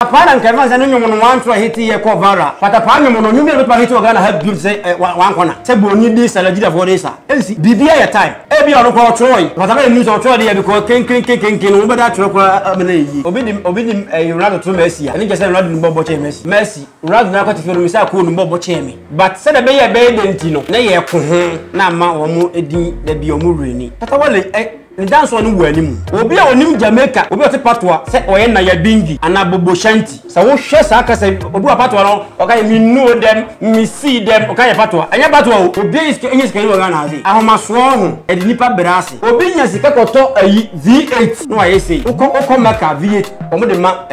Apana nkema za nyo mono wantu ahiti ye ko vara. Patapanya mono nyumi le bepa hiti ogana have build say wan kona. Se boni di salajida for this. Ensi bibia ya time. E bia no ko troy. Patapanya news o troy dey because ken no be da tro ko amena yi. Obidim Ronaldo to Messi. Ani je say Ronaldo no bobo che Messi. Messi Ronaldo na kwati fero misa ko no bobo che me. But say da be ye be denti no. Na ye ko ho na ma wo mu edin da bi o mu reni. Patawale ni dance on wu anim obi a onim Jamaica obi o te patoa se oye na ya bingi ana bobo shanti sa wo hwe sa aka se obi a patoa no o ka me know them me see them o ka ya patoa anya patoa obi is kan wo na azi ahomaso ho e di nipa brase obi nya sika koto ayi V8 no aye sei uko maka V8 omo de ma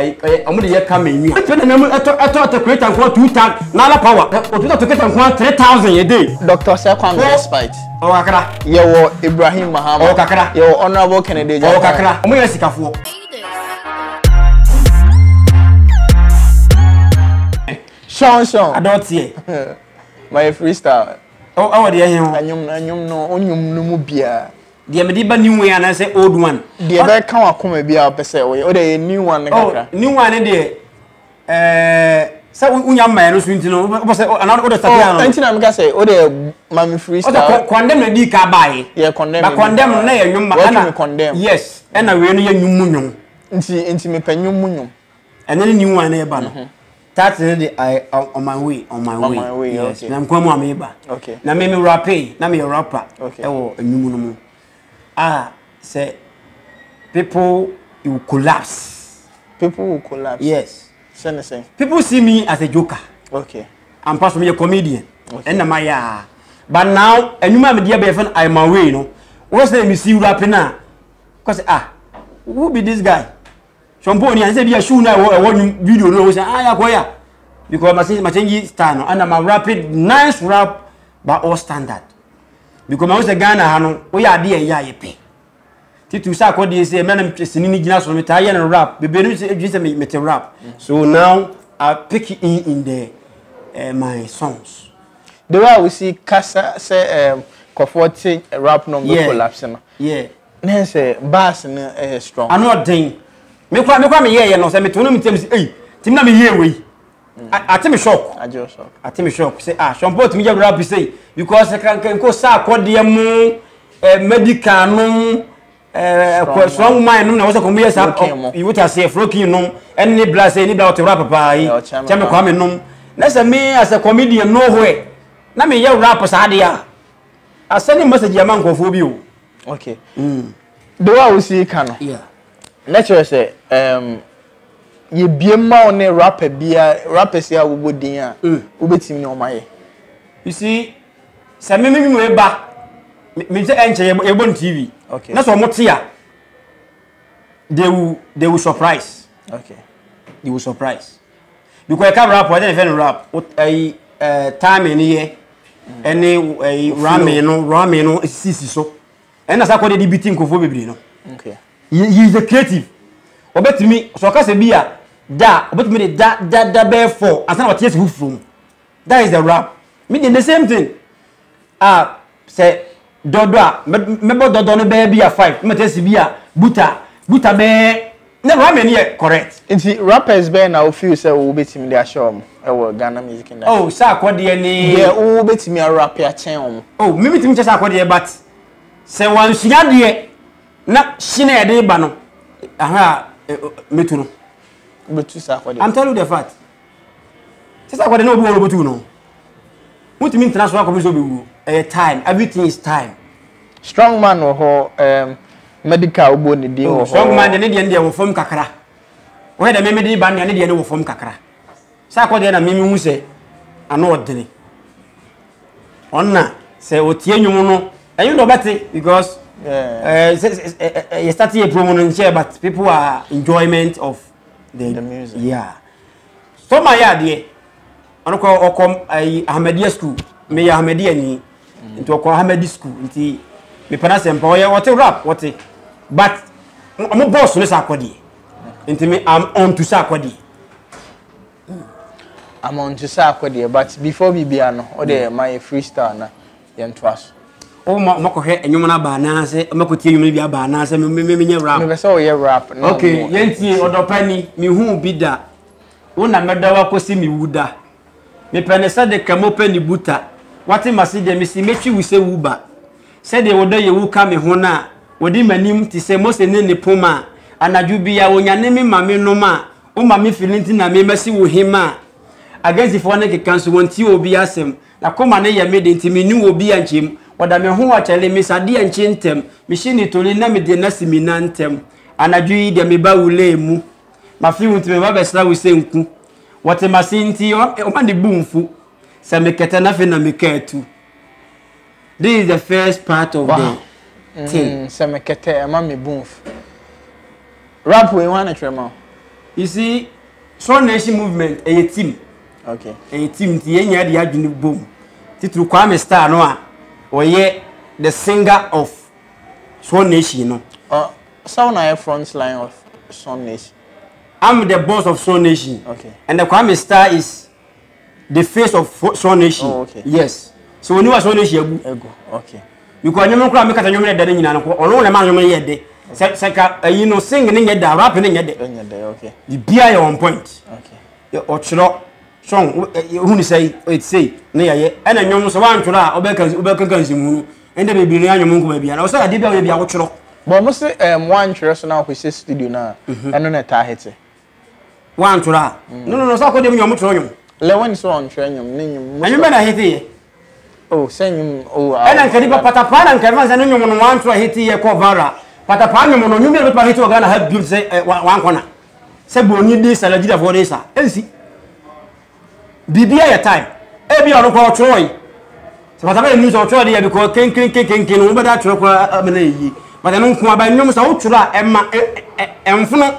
omo de ye ka menyu pe na mu eto create and 2000 na la power o to create and 3000 a day Dr. Sekwan despite o kakra yewo Ibrahim Mahama o kakra yewo Honorable Kennedy o kakra omo ye sikafo Sean adult here my freestyle oh de here anyum no mu bia de me di ba new one and say old one de be kan akoma bia opese o de new one kakra new one de sa unya ma no so ntino bo say another order start ya no ntina me ka say o de mami freestyle o condemn na di ka bae yeah condemn ba condemn na ya nyum ana condemn yes na we no ya nyum nti me panyum munyum and then new one na ba no that's the I on my way yes na mko mu ameba okay na me rapper na me rapper okay ewo enyum no mu say people will collapse yes people see me as a joker okay I'm part of a comedian and na my but now enyuma me dia be fan I my way no what's the me see rapping now cause who be this guy Shomponi and say be a shoe na one video no say ya koya because my change style no and my rapid nice rap but all standard because my was a Ghana hano we are there ya yepe titu sa ko dey say me na sinini gina so me taye na rap be no say me te rap so now I pick it in the my songs the way we see kasa say comforting rap no collapse no yeah na say bass no strong I know den me kwa me ye no say me to no me tem say tim na me ye we atimi shock atimi shock say shompo timi je rap say because kan ko sa akode mu medical no strong mind no na wo say ko me say you would say froking no any blast any blout rap papa yi chame kwa me no na say me as a comedian nowhere na me ye rap sa de a send message ya man kofo bi o okay the way we see can yeah let's say ye biema on rapper bia rappers ya wo bodin a wo betimi o maye you see say me ba me say enche ye bon TV okay na so motia they will surprise okay they will surprise because I can rap or then rap time in here any ramen no sisi so and as I call the beating ko fo bebre no okay he is a creative obetimi so ka se bia da obetimi da be for as na what yes from that is the rap me the same thing say dodo mebo dodo no be bia 5 me tell bia buta be na ramen here correct nti rappers be na o feel say wo betimi dey show am e wo Ghana music industry oh sa akode ni yeah wo betimi a rap ya chen om oh me betimi che sa akode but say wan sunya de na shine e dey ba no metu no betu sa akode I'm telling you the fact say sa akode no obi wo betu no mutimi international commission be time everything is time strong man ho medical obo ni di ho strong man ne de wo fom kakra we da me di ba ne de wo fom kakra sa akode na me hu se ano odene onna se otie nwum no enyu do beti because you start here promo no share but people are enjoyment of the music yeah so my yard anoko okom Ahmedia school me ya Ahmedia ni into okom Ahmedi school nti me pana sempa o what rap what but I'm boss no sakodi nti me I'm on to sakodi I'm on to sakodi but before bibia no o dey my freestyle na yentwas o makohwe enyum na ba na se makotie enyum bia ba na se me nya rap me be say o ye rap okay yentie odopani me hu bi da Una medawa kosi mi wuda. Me penesa de kamope ni buta. Wati maside mi si mechi wise wuba. Se de woda ye wuka me ho na wodi manim ti se mose ne poma anadwu bia wonyane me mame no ma o mame filinti na me masi wo hima against for ne kekanso wonti obi asem na koma ne ye mede nti menu obi anchem wada me ho achale me sade anchentem me shini toli na me de na siminantem anadwu yi de me ba wule mu mafi wonti me ba besra wo senku wote masinti o ma de bumfu se me keta na fe na me katu. This is the first part of the thing. Semekete, mami boomf. Rap we want to tremor. You see, Swan Nation movement, a team. Okay. A team, the end the adjunct boom. Titu Kwame Star Noah, or yet the singer of Swan Nation. No. Sound I front line of Swan Nation. I'm the boss of Swan Nation. Okay. And the Kwame Star is the face of Swan Nation. Oh, okay. Yes. So when you are Swan Nation, ego. Okay. Because you don't make a human dead in an or man yet. Saka, you know, singing in your rapping in your day. Okay. You be on point. Okay. Or song, who say, it's say, near and I know so one to that, Obekan, and then maybe near your monk maybe. And also, I did be a watcher. But must one person now who says studio now, and on a tahete. One to that. No, so I could have your motor. Lewan so on training, and you better hit it. Oh, send him. Oh, and I can Patapan and Kevin and you want to hit here, Covara. Patapan, you may be to Ghana help you say one corner. Say, Boni, this, and I did a for this. See, be a time. Every other call Troy. So, what I news of Troy because King, over that truck, but I don't come by numbers of Ultra and Funo.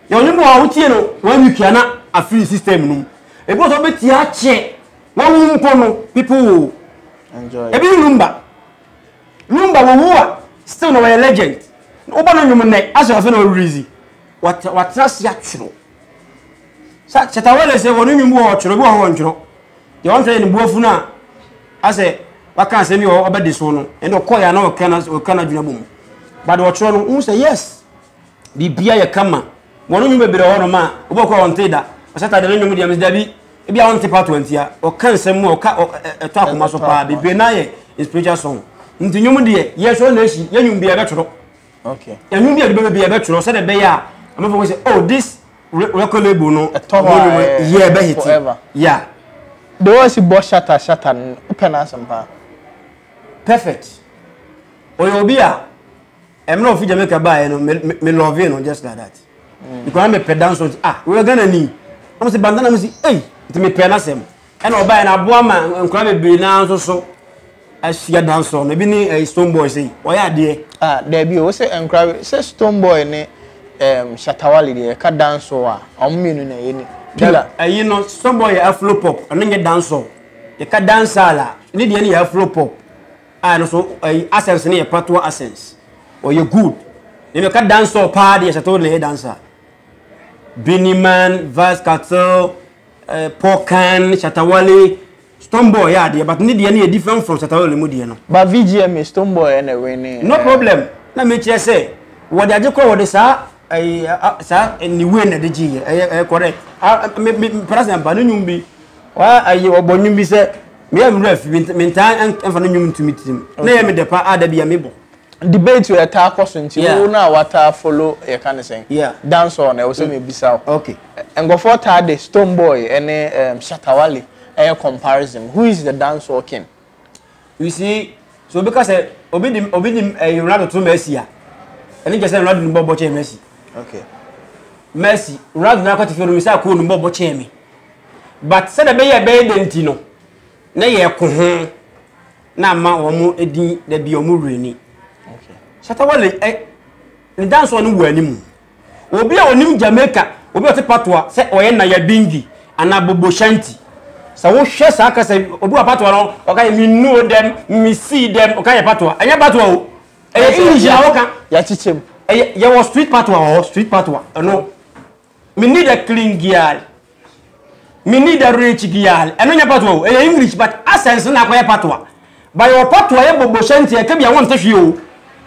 You know how you know when you cannot a free system. It was a bit yache. One people enjoy. Every Lumba still no a legend. Open on your neck as you have no reason. What trust yachro? Such a tawale say when you watch or go on. You want to in Buffuna. I say, what can say me or about this one? And no coy, I know cannot or cannot do a boom. But what you say, yes, the beer come. One you may be the honor man, walk on Teda. I said, I don't know medium is Debbie. If you want to part 20 or can some more talk muscle pa be benaye is preacher song. Into you dear, yes, one nation, you be a better. Okay. And you be a better, said a bear. I'm going to say, oh, this record label, no, a top yeah, forever. Yeah. The was boss Shatta, open as some pa. Perfect. Or you'll be a not if you make a buy and me love you, just like that. Because I'm a pedant, we're gonna need. I'm saying, Bandana, hey. To me penasem and oba na boama nkwa be na so asia dance on e bi ni Stone Boy say oya de there be o say nkwa say Stone Boy ne Shatta de ka dance a ominu na ye ni you know Stone Boy afro pop and nye dance e ka dance ala ni de ni afro pop no so essence ni e patoa essence or you good ni ka dance pa de Shatta le dancer Biniman Vaz Cartel Pokan, Shatta, Stone Boy, yeah, but need any different from Shatta Mudiano. But VGM is Stone Boy anyway. No problem. Let me just say, what I just call this, sir, and you win the G. Correct. President Banumbi, why are you born? You say, me have ref, meantime, and for you to meet him. Name me the part, I'd be amiable. Debate to attack questions. You know what I follow a kind of saying. Yeah. Dance on, I was saying, be so. Okay. And go for the Stone Boy and Shatta a comparison. Who is the dance king? You see, so because Obidim Ronaldo to Messi, and he just said Ronaldo Bobo Messi. Okay. Messi, Ronaldo now got to feel himself cool and Bobo Chemi. But said a bay a bay dentino. Nay, a cohon. Now, ma or more edi the biomuri. Shatta the dance on who anymore. Obi a onim Jamaica, obi a patois, say oyena ya bingi, and a bobo shanty. So what shares I can say, obi a patois, okay, me know them, me see them, okay, patois, and ya patois. English ya teach him. Ya was street patois or street patois. No. Me need a clean girl. Me need a rich girl. And ya patois, English, but essence na kwa patois. By your patois, ya bobo shanty, I can be a one to you.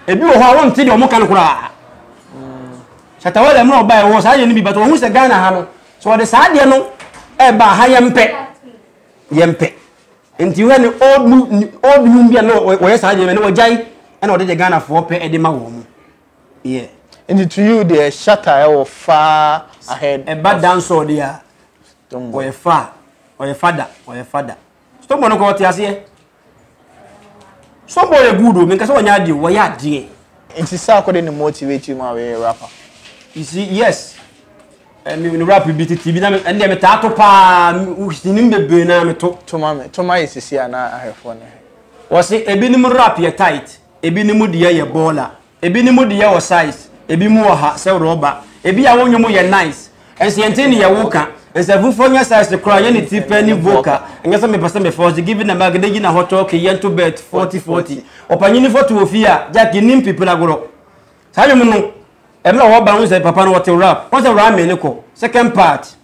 Ebi wo ha won ti de o mo kan kura Shatta no buy was I any but who say Ghana ha no So what the side no ba ha yempe nti we ne old new bia no we side me no jai and what the Ghana for pe e de ma wo mu yeah and to you the Shatta or far ahead a bad dancer there or far or father stop no ko ti ase so boy good o me ka so nya de wo ya de nti sa ko de motivate you ma we rapper you see yes me rap beat TV na and me tato pa usinim bebe na me to ma yesisi ana ahefo ne wo se ebi ni mu rap ye tight ebi ni mu de ye baller ebi ni mu de ye wo size ebi mu wo ha se roba ebi ya wonyo mu ye nice ense yente ni ye woka ense fufonya size the cry any tipe ni vocal ense me person me force giving na magade na hot talk yento bet 40 opanyini photo ofia jack nim people agoro sabe mu no Emla wo ba won say papa no what rap. What's the rap me niko? Second part.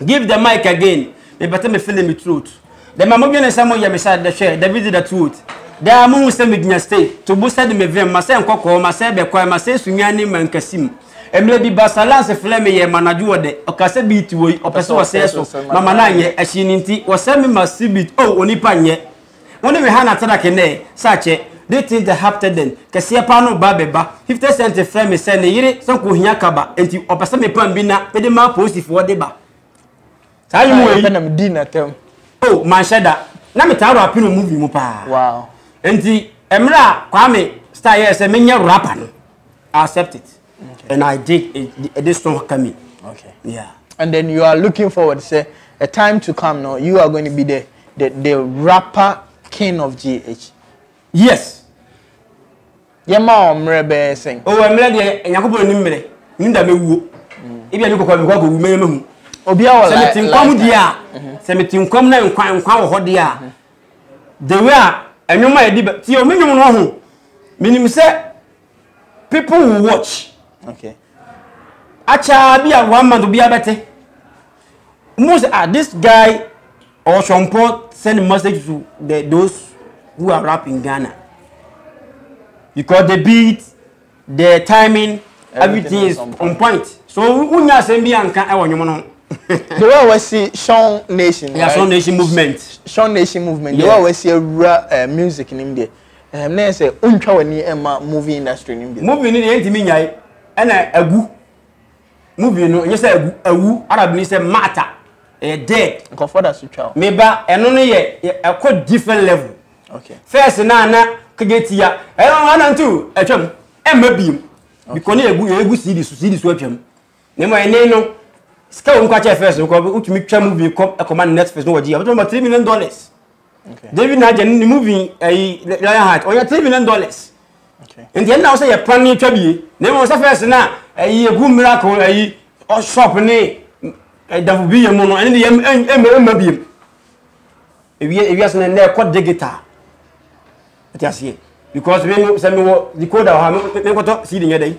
Give the mic again. Me better me feeling me truth. The mama bi na say mo ya me say the share, the visit the truth. There am who say me gnya stay. To boost me vem, ma say nkoko, ma say be kwa, ma say sunya ni mankasim. Emle bi basalance flame ye manaju ode. Okase beat wo, opese wo say so. Mama na nye ahyi nti, wo say me masibit. Oh, onipa nye. Woni me ha na tada kene, sache they think the hapted then kese pa no ba beba 50 cent frame me say ne yire so ko hia kaba enti opese me pan bi na me de ma positive wo de ba sa yi mu na me di na tem oh man Shatta na me taro apino movie mu pa wow enti emra kwa me star yes me nya rapper no I accept it and I did this song coming okay yeah and then you are looking forward say a time to come now you are going to be the rapper king of GH. Yes. Yema omrebe sing. Oh, emre de Yakobo ni mmere. Nda mewu. Ebi ani kokwa me kwa ko wu mehu. Obi a wala. Se metinkwam dia. Se metinkwam na nkwa wo hode a. The way enwoma edi ti o menwom no ho. Minim se people will watch. Okay. Acha bi a one man to be abete. Most this guy or Shompo send message to those who are rapping Ghana. Because the beat, the timing, everything is on point. So unya sembi anka e wonyo no. The way we see Shawn Nation. Yeah, Shawn Nation movement. Shawn Nation movement. The way we see music in India. Na say untwa wani ema movie industry in India. Movie ni enti mi nyai. Na agu. Movie no nye say agu Arab ni say mata. Dead. Comfort that switch Me ba eno no ye a different level. Okay. First na kagetia. Ana ntu atwam. Emma biem. Because na egu CD so atwam. Ne mo ene no ska won kwa che first ko utumi twa movie command Netflix no waji. About $3 million. Okay. David na ni movie H0t There. $3 million. Okay. And then now say you plan ni twa bie. Ne mo say first na egu miracle shop ni da fu biye mo no ene de emma biem. Ewi asene na ko digital. Atiasie because we say me decoder ha me ko to see the nyedai.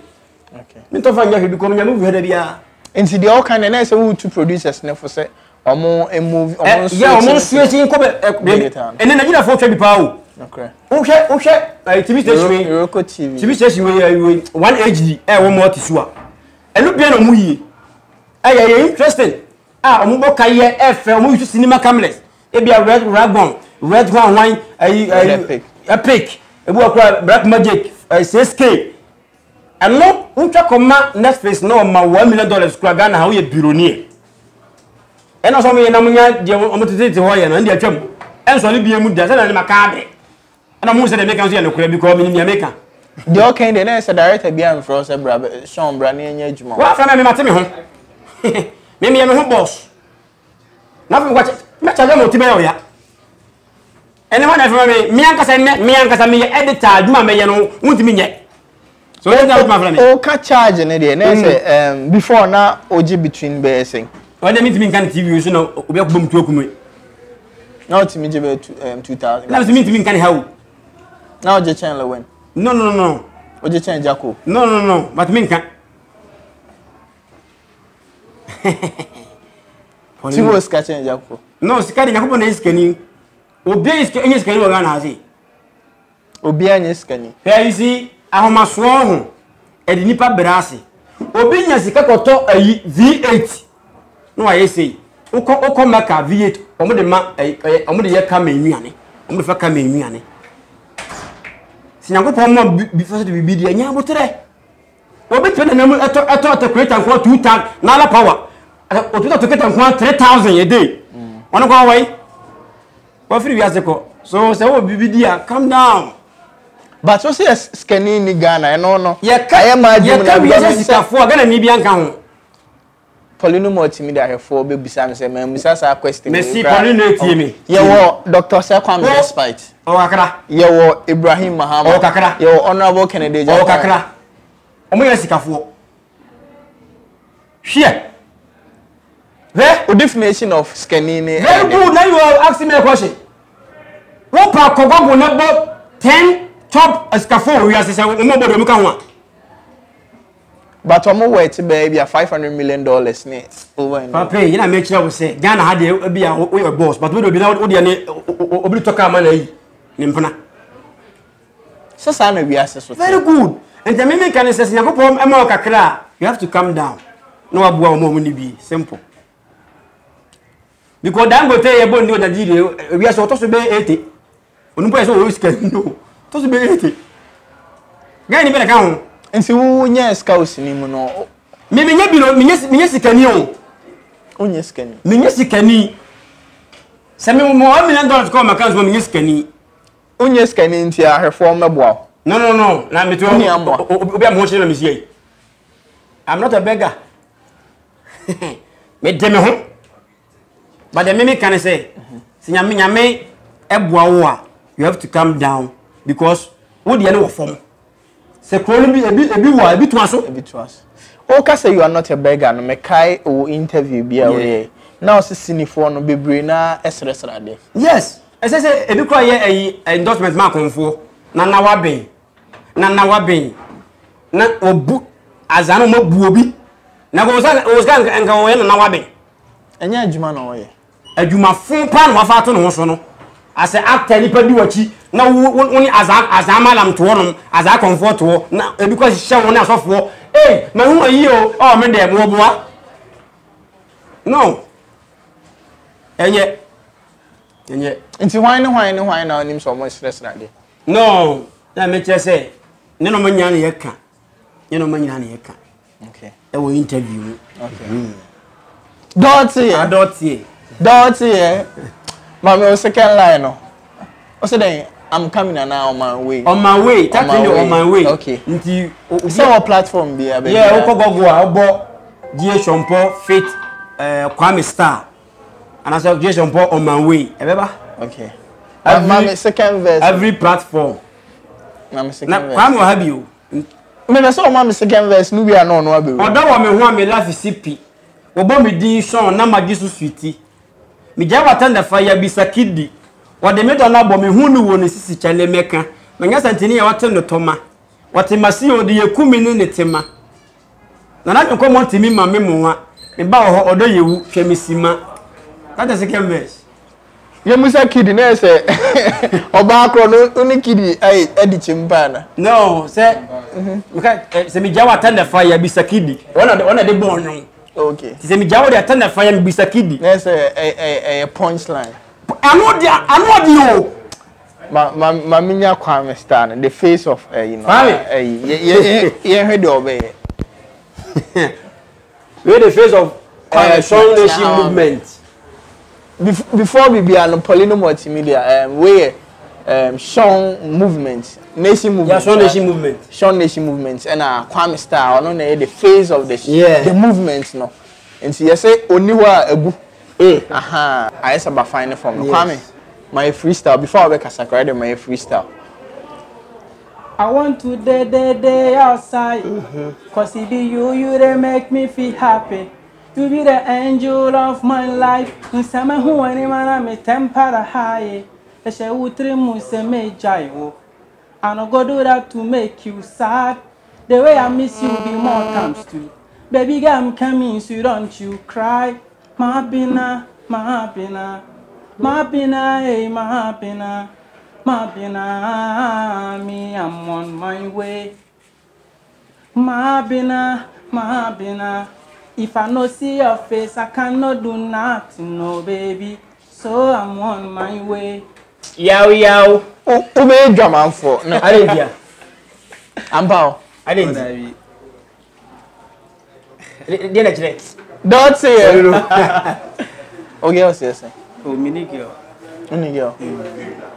Okay. Me to fa nya he because me movie heda bia. Into the all kind and say we two producers na for say omo a movie omo yeah omo switching ko ene na gina for twa bi pa o. Okay. Uhwe TV station we H0t TV. TV station we 1HD wo mo tisu a. Enu bia na mu yi. Interesting. Omo bo kai efe omo use cinema cameras. E bia red dragon, red one epic. Ebu akwa black magic 6K. Eno untwa koma Netflix no ma $1 million kura Ghana ha wo ye billionaire. Eno so me na munya de omo tete ho ye no ndi atwam. Enso le bia mu da se na makabe. Ana mu se de make am so ye no kura bi ko me ni America. The all kind na say director bia am for say bra Sean bra na enya adwuma. Wa fa me mate me ho. Me ho boss. Na fa kwache me charge mo ti be yo ya. Ene ho na fa me ankasa me editor adwuma me ye no wuntimi nye. So what that my friend? O ka charge na dey na say before na oji between be saying. When they meet me kan TV so no obi akubom tu okunu. Na otimi je be 2000. Na meet me kan how. Na oje channel when? No. Oje channel Jaco. No. But me kan. Ti wo ska channel Jaco. No, skadi Jacob na iskani. Obi iskani wo Ghana hazi. Obi anya iskani. Here you see ahomaso ho. E di nipa brase. Obi nya sika koto V8. no I say oko maka V8 omo de ma omo de ye ka ma nnuane omo de fa ka ma nnuane sinyankopon mo before the bibi de anya botere obi twe na mu eto creator nko 2 tank na la power o to creator nko 3000 a day ono ko wai what free we aseko so say wo bibi dia calm down. But so say scanning ni Ghana e no no ye ka sikafo Ghana ni bi anka ho Poleeno Multimedia ahefo be bisa me say me musa sa question me si Poleeno etie me ye wo Dr. Sekwam despite o kakra ye wo Ibrahim Mahama o kakra ye wo Honorable Kennedy o kakra o mo ye sikafo hwe the definition of scanning very good. Now you are asking me a question. What pa kogo number 10 top escafo we are say umobode muka ho. But omo worth be $500 million ne over in. Papa, you na make sure we say Ghana had be a boss, but we do be now we dey obi talk am na yi. Nimpana. So say na we assess. Very good. And the me can say yakopom e ma kakra, you have to calm down. No abua omo ni bi simple. Because Dangote ebo ni o Nigeria we are so to so be 80. Onumpo so we scan no. To so be 80. Guy ni be ka ho. Nti wo nya scouts ni mu no. Me nya bi no me nya sikani o. Onya sikani. Me nya sikani. Se me mo $1 million ko account mo me nya sikani. Onya sikani nti a reform meboa. No. Na me to obi am ho chire na me sie. I'm not a beggar. Me dem ho. But the mimi can say, Sinyame ebwa you have to calm down because what the end form. Se kroni bi ebi to aso. Okay, say you are not a beggar no me kai o interview bi away. Now se sinifo no bebre na esresra de. Yes. I say ebi kro ye endorsement ma konfo na wa ben. Na obu azano mo bu obi. Na go sa nka wo ye na wa ben. Enya adwuma na wo ye. Adwuma fun pan wa fa to no so no ase actor ni padi wachi na woni azama lam to wonom aza comfort wo na e because hye won asofo ma hu ayi o me de mo boa no enye nti hwan na onim so mo stress na de no na me che say ne no manya na ye ka okay e wo interview okay Dirty. Mama, second line. No. Also, then I'm coming now on my way. On my way. On my way. Okay. Until our platform be. Yeah, go. H0t There, Kwame Star. And I said H0t on my way. Remember? Okay. Mama, second verse. Every platform. Mama, second verse. Kwame will have you. Me so mama second verse. No, we are no be. Oda wa me ho me laugh CP. Obo me din Sean na magisu sweetie. Me jawa tanda fire bisakidi. Wode me do na bo me hu ni wo ne sisi chale meka. Manya santini ya wate no toma. Wate masi ode yekumi ne tema. Na na nko mo ntimi ma me mo ha. Me ba ho odo yewu hwemisima. That is second verse. Ye musa kidi na se oba akro no ni kidi ai edi chimpa na. No, say se me jawa tanda fire bisakidi. Ona de bon. Okay. Ti se mi jawo de atanda fire mi bisakidi. There's a punchline. Ano di o. Ma minya Kwame Star, the face of you know. Yeah, heard obey. We the face of strong nation movement. Before we be on Poleeno Multimedia, we Sean movement, nation movement. Yeah, Sean nation movement. Sean nation movement and Kwame Star, no the face of the movement no. And so you say oniwa ebu. Aha, I say about finding from Kwame. My freestyle before I make a sacred my freestyle. I want to day outside. Cause it be you they make me feel happy. To be the angel of my life. In summer who any man I'm a temper high. I shall utrim se me jaiwo. I no go do that to make you sad. The way I miss you be more times too. Baby girl I'm coming so don't you cry. My happiness, hey, my happiness. Me, I'm on my way. My happiness, If I no see your face, I cannot do nothing, no baby. So I'm on my way. Yow yow. Who made drama for? No, I didn't hear. I'm bow. I didn't. Don't say it. Okay, what's this? Oh, mini girl. Mini girl.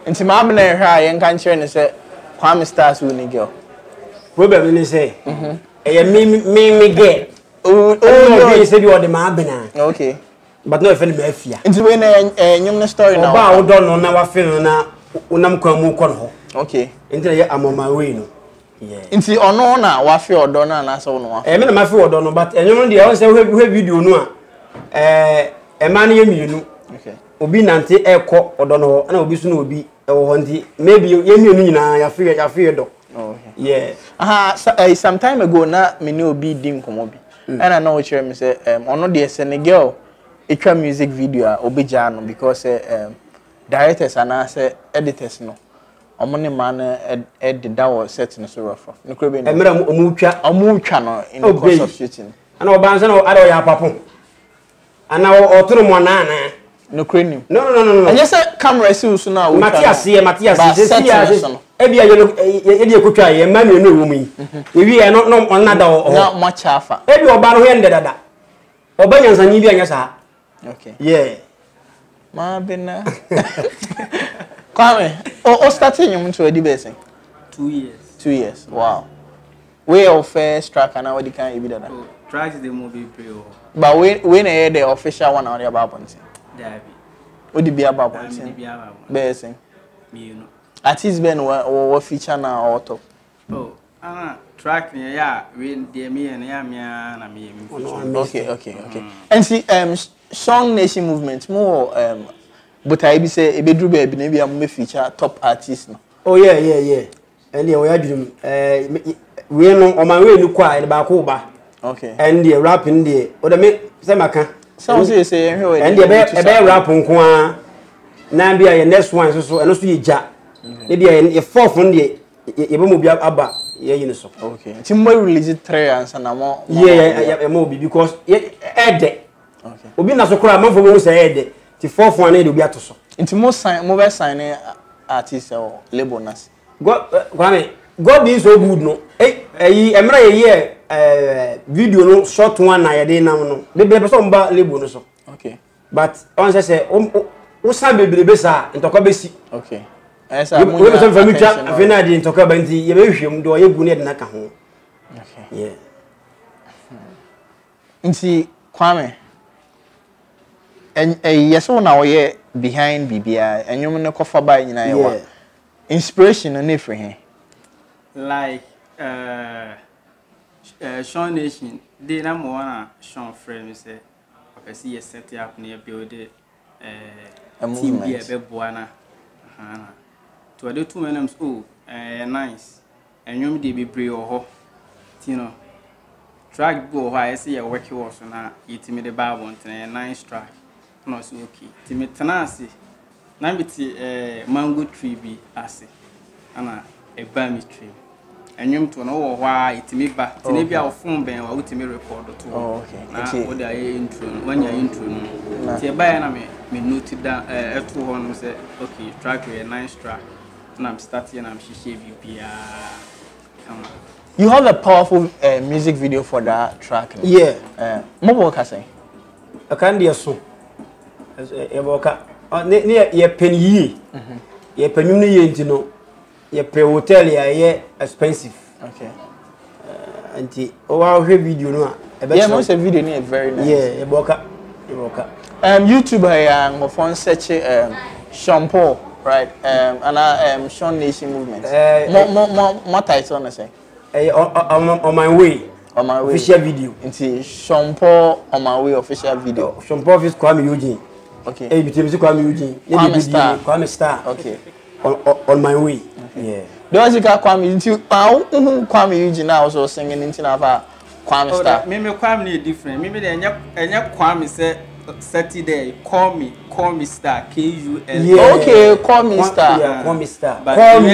Into my man, I can't share and say, Kwame Stars, mini girl. Probably say, me get. Oh, you said you are the man. Okay. But no, if any mafia. Into when a story now. I don't know now. I feel now. Unam kwamu konho. Okay. Into I'm on my way no. Yeah. Into ono na wa fe odo na na so no. Me na ma fe odo no but enyo no dey I say we video no a man ye mienu. Okay. Obi nante ekọ odo no na obi so na obi ewo ho nti maybe ye mienu nyina ya fe do. Oh, okay. Yeah. Some time ago na me ni obi dim komo bi. And I know what you say ono dey Senegal etwa music video a obi ja no because directors and I say editors no. Omone man edit that was set no so rough. No crebe. E mera omutwa no in the course of shooting. Ana obanse no ado ya papo. Ana otoro mo na na. No crane. No. And yes camera see so na. Matias se e bia ye de ekotwa ye ma me no wo mu yi. E wi e no onada o. Na much afa. E bi oba no he ndedada. Oba nyansani bi anya sa. Okay. Yeah. Ma bena. Kwame, o starting you to a debasing? 2 years. 2 years. Wow. Way of first track and what can you be done? Track the movie pre. But when I the official one on the about one thing. Dabi. What did be about one thing? Basing. Me no. Artist Ben or feature now or top. Oh, track yeah, when dear me and yeah, me. Okay. And see Song Nation movement more but I be say a bedroom baby maybe I'm feature top artist no. Oh yeah. And we are doing we no on my way no kwa ba ko ba. Okay. And the rapping there. O da me say maka. Some say and the be rap nko a na bia your next one so and so ye ja. Na bia ye fourth one there ye be mo bia aba ye yin so. Okay. Timbo release 3 and na mo. Yeah, mo bi because ye ede. Okay. Obi na so kra man fo mo say ede. The fourth one dey obi atoso. Inti mo sign artist or label nas. God is so good no. Emra ye video no short one na ye dey now no. Be person ba label no so. Okay. But on say o san bebrebe sa ntoko be si. Okay. Esa mo we person family twa afena dey ntoko ba nti ye be hwem do ye gu ne de na ka ho. Okay. Yeah. Inti Kwame and yes one now ye behind BBI and you no cover by nyina ye inspiration and if here like Sean Nation they na mo na Sean frame say okay see you set up near build a team here be boana to the two names nice and you dey be brave ho you know track go I see you work was na it me the Bible and nice track no so okay timi tenase na biti mango tree bi ase ana e ba mi tree enwum to no wo hwa itimi ba tini bia wo phone ben wa utimi record to okay na wo da ye intro wanya intro no ti e ba ya na me note down eto ho no say okay track a nice track na I'm starting and I'm shishe bibia you have a powerful music video for that track no? Yeah mo bo ka say I can dey so eboka ne ye pen yi ye penum ne ye ntino ye pe hotel ye expensive okay anti o wa hwe video no a yeah most video ni very nice yeah eboka YouTube go phone search shampoo right and Sean Nation movement more title on say on my way official video into shampoo on my way official video shampoo office Kwame Eugene. Okay. Hey, bitimi Kwame Eugene. Kwame Star. Okay. On my way. Okay. Yeah. Those you got Kwame into Kwame Eugene now also singing into Nava Kwame Star. Me Kwame different. Me the enya Kwame say H0t There. Call me Star. KUL. Yeah. Okay, call me Star. Yeah, Kwame Star. But call me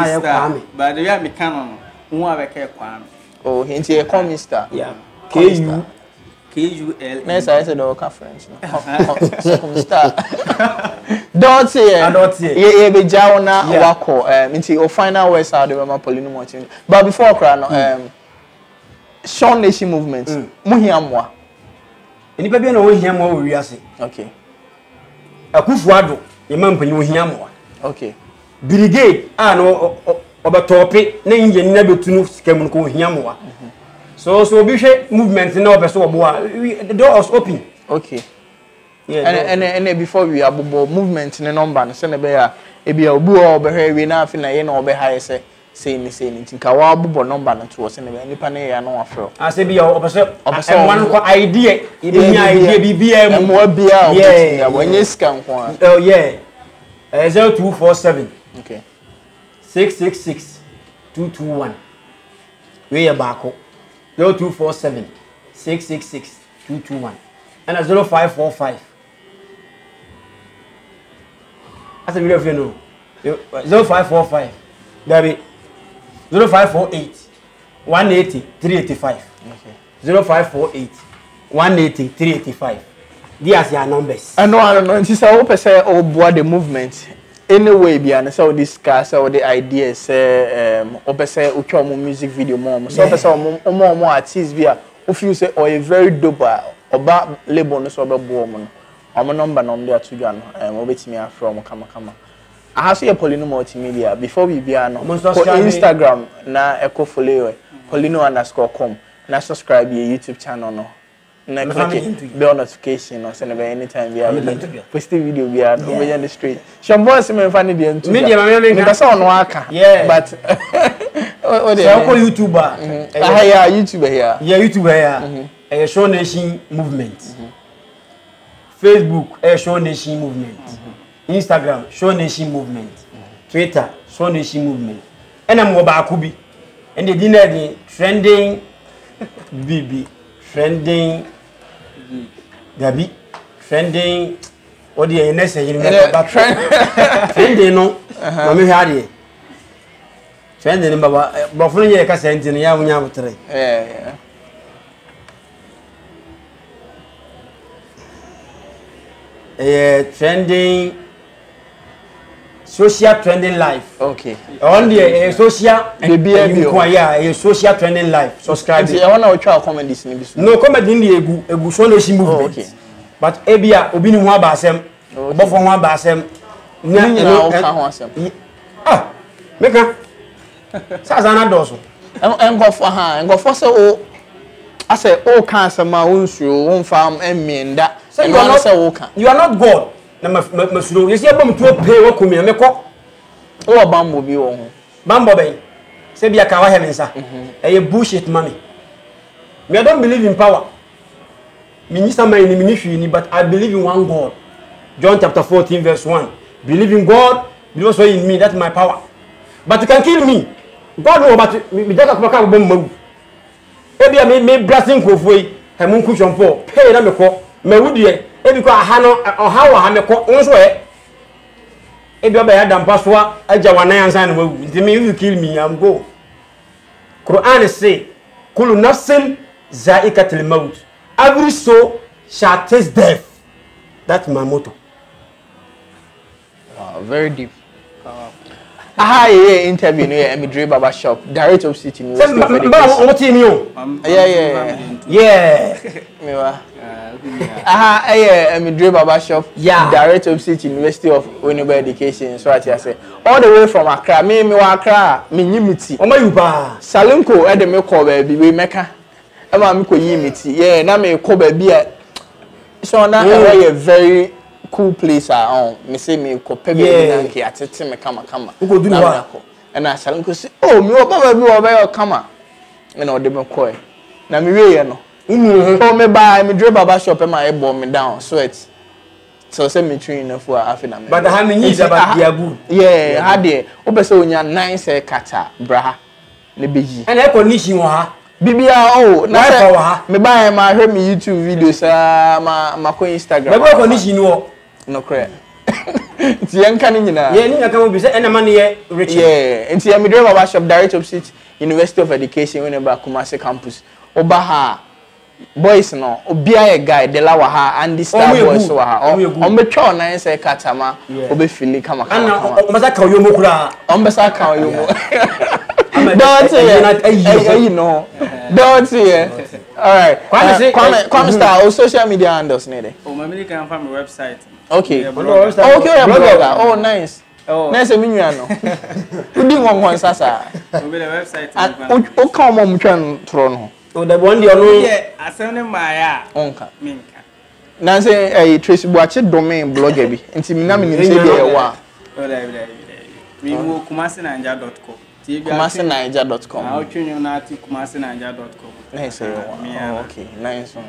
Star. But the way me can no. Who have Kwame. Oh, into Kwame Star. Yeah. KUL. KUL. Next I said conference. Star. Don't say. Yeah, be jauna wako. Into your final words out of my Poleeno Multimedia. But before crown, Shawn Nation movement. Muhiamwa. Any baby no hiamwa we ase. Okay. Akufuado, your man penny hiamwa. Okay. Brigade, no obatope, na inje ni nabetunu sikemu ko hiamwa. So be movement now the door was open. Okay. Yeah. And before we have movement in the number, send a be a boo or be enough in a no be high say think a wabo number and to us in any panel and no afro. I say be one idea, BBM more beer. Yeah, when you scam. Oh, yeah. 0247. Okay. 666 221. We are back. 0247 666 221 and 0545. That's a video of you know. 0545. Baby. 0548 180 385. Okay. 0548 180 385. These are numbers. I know. It's a open say oh boy the movement. Anyway, beyond so discuss all the ideas. Say uchomo music video more. So say more artists via. If you say or a very dope or label no so be boom. Our number there to Jan. Obeti me from kama. I have see a Poleeno Multimedia before we be on Instagram na echo follow Poleeno_com na subscribe your YouTube channel no. Na click bell notification or send anytime we are post video we are on the street. Shambo se me find the into media because on waka. Yeah, but what they call YouTuber. Yeah, YouTuber here. Yeah, YouTuber here. H0t Nation movement. Facebook H0t Nation movement. Instagram H0t Nation movement. Twitter H0t Nation movement. And I'm Wabakubi. And the dinner trending BB trending Gabi trending what the next trending no mama hade trending baba bofo ye ka senti ya munya butre trending social trending life. Okay. On the social a social trending life. Subscribe. I want to try comedy this. No comedy in the H0t Nation movement. Okay. But ebia obi ni ho abasem. Obofo ho abasem. Ah. Meka. Saza na doso. Engofo say o I say o kan sama unsuo won fam emienda. So you are not God. Na masuro yesi abom to pay wo kumi na meko o bambo bi wo ho bambo ben se bia ka wa hemensa bullshit money. Me I don't believe in power. Me ni sama ni me ni but I believe in one God. John chapter 14 verse 1. Believe in God, believe also in me, that's my power. But you can kill me. God no but me just come ka bom mawu. E bia me blessing kofoi he mun ku chompo pay na meko mawu die because I no how I meko nso e bi oba dampa so aja wanan ansa na mawu nti me if you kill me I'm go. Quran say kullu nafsin za'iqatul maut, every soul shall taste death. That's my motto. Wow, very deep. Aha, interview near Emidre Baba Shop, direct of City University of Education. Yeah. Aha, Emidre Baba Shop, direct of City University of Education. So I say, all the way from Accra, me Accra, me Yimiti. Omayuba. Salinko, at the Meko baby, we Mecca. Emma Miko Yimiti. Yeah, na me ko baby. So now a very cool place me say me ko pebe nanke atete me kama ugo do na and I shall go say oh me oba bi oba kama na o de me ko na me we no oh me buy me drive Baba Shop ma e bomb me down sweat so say me train na for afina me but how many is about dia good yeah ha de oba say onya 9 say kata bra le beji and e condition ha Bibia oh na me buy my YouTube videos ma ko Instagram me go condition wo no credit. Ti yanka ni nyina. Yeah, ni nyaka mo bi say ena man ye rich. Yeah, nti ya Baba Shop direct opposite University of Education when ba Kumasi campus. Oba ha boys no obia a guy de la wa ha and this star boys wa ha on be twa na say katama obe fili kama kama on be sa ka yo mo kura on be sa ka yo mo don't say you know don't say all right come star on social media handles ne oh my media can find my website okay okay blogger oh nice nice me nua no udi ngon sasa obe the website o ka mo mtwa tro no o da bon dia no asem maya onka minka na say Tracy Buachi domain blogger bi nti mi na me nim say dey wa we mo kumasinanja.com kumasinanja.com I will na ati kumasinanja.com nice okay nice one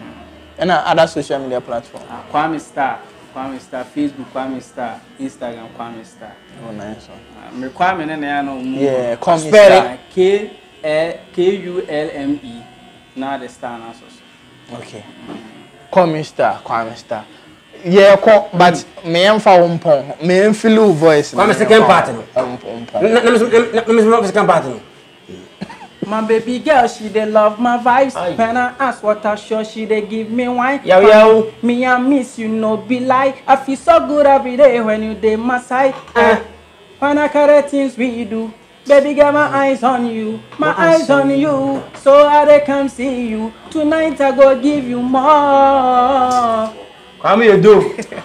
and other social media platform Kwame Star Facebook Kwame Star Instagram Kwame Star oh nice one me Kwame ne na no yeah Kwame Star KULME na the star na so okay Kwame Star yeah but me am fa wompon me am feel voice Kwame second part no second part no my baby girl, she dey love my vibes. When I ask what I sure, she dey give me wine. Yo. Me I miss you, no be lie. I feel so good every day when you dey my side. When I carry things we do, baby girl, my eyes on you, my eyes on you. So I dey come see you tonight. I go give you more. Come here, do.